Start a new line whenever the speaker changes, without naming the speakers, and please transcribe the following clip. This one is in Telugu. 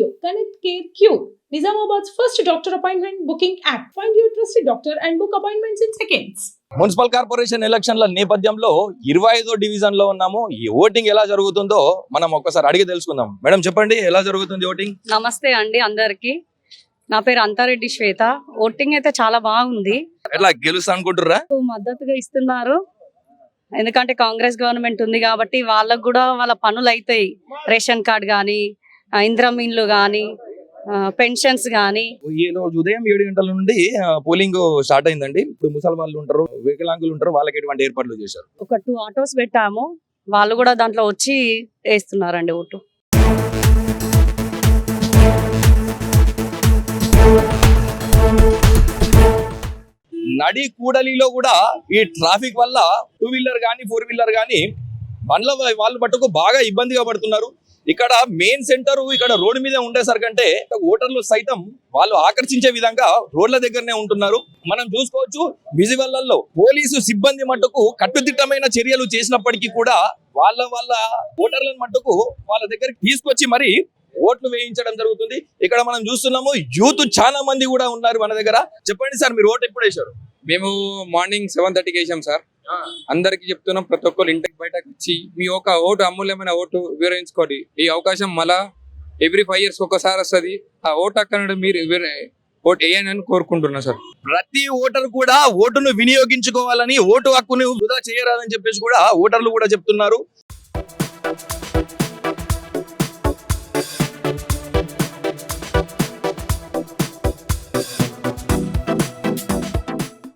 you. Connect Care Cube, Nizamabad's first doctor appointment booking app. Find your trusted doctor and book appointments in seconds.
Municipal corporation ఎలక్షన్ల నేపథ్యంలో 25వ డివిజన్ లో ఉన్నాము. ఈ ఓటింగ్ ఎలా జరుగుతుందో మనం ఒక్కసారి అడిగి తెలుసుకుందాం. మేడం చెప్పండి, ఎలా జరుగుతుంది ఓటింగ్?
నమస్తే అండి అందరికి. నా పేరు అంతారెడ్డి శ్వేత. ఓటింగ్ అయితే చాలా బాగుంది.
ఎట్లా గెలుస్తా అనుకుంటుర్రా?
మద్దతుగా ఇస్తున్నారు, ఎందుకంటే కాంగ్రెస్ గవర్నమెంట్ ఉంది కాబట్టి వాళ్ళకు కూడా వాళ్ళ పనులు అవుతాయి. రేషన్ కార్డ్ కానీ, ఇంద్రమిన్లు కానీ, పెన్షన్స్ కానీ.
ఈ రోజు ఉదయం 7 గంటల నుండి పోలింగ్ స్టార్ట్ అయిందండి. ఇప్పుడు ముసలి వాళ్ళు ఉంటారు, వికలాంగులు ఉంటారు, వాళ్ళకి ఎటువంటి ఏర్పాట్లు చేశారు?
ఒక 2 ఆటోస్ పెట్టాము, వాళ్ళు కూడా దాంట్లో వచ్చి వేస్తున్నారండి ఓటు.
నడి కూడలిలో కూడా ఈ ట్రాఫిక్ వల్ల 2 వీలర్ కానీ 4 వీలర్ కానీ బండ్ల వాళ్ళు మట్టుకు బాగా ఇబ్బందిగా పడుతున్నారు. ఇక్కడ మెయిన్ సెంటర్ ఇక్కడ రోడ్డు మీద ఉండేసరికంటే ఓటర్లు సైతం వాళ్ళు ఆకర్షించే విధంగా రోడ్ల దగ్గరనే ఉంటున్నారు. మనం చూసుకోవచ్చు, విజువల్లలో పోలీసు సిబ్బంది మట్టుకు కట్టుదిట్టమైన చర్యలు చేసినప్పటికీ కూడా వాళ్ళ ఓటర్లను మట్టుకు వాళ్ళ దగ్గరికి తీసుకొచ్చి మరి ఓట్లు వేయించడం జరుగుతుంది. ఇక్కడ మనం చూస్తున్నాము, యూత్ చాలా మంది కూడా ఉన్నారు మన దగ్గర. చెప్పండి సార్, మీరు ఓటు ఎప్పుడు వేశారు?
మేము మార్నింగ్ 7:30కి వేసాం సార్. అందరికి చెప్తున్నాం, ప్రతి ఒక్కరు ఇంటికి బయటకు వచ్చి మీ ఒక ఓటు, అమూల్యమైన ఓటు వివరించుకోండి. ఈ అవకాశం మళ్ళా ఎవ్రీ 5 years ఒకసారి వస్తుంది. ఆ ఓటు అక్కడ మీరు ఓటు వేయని కోరుకుంటున్నా సార్.
ప్రతి ఓటర్ కూడా ఓటును వినియోగించుకోవాలని, ఓటు హక్కును వృధా చేయరాదని చెప్పేసి కూడా ఓటర్లు కూడా చెప్తున్నారు.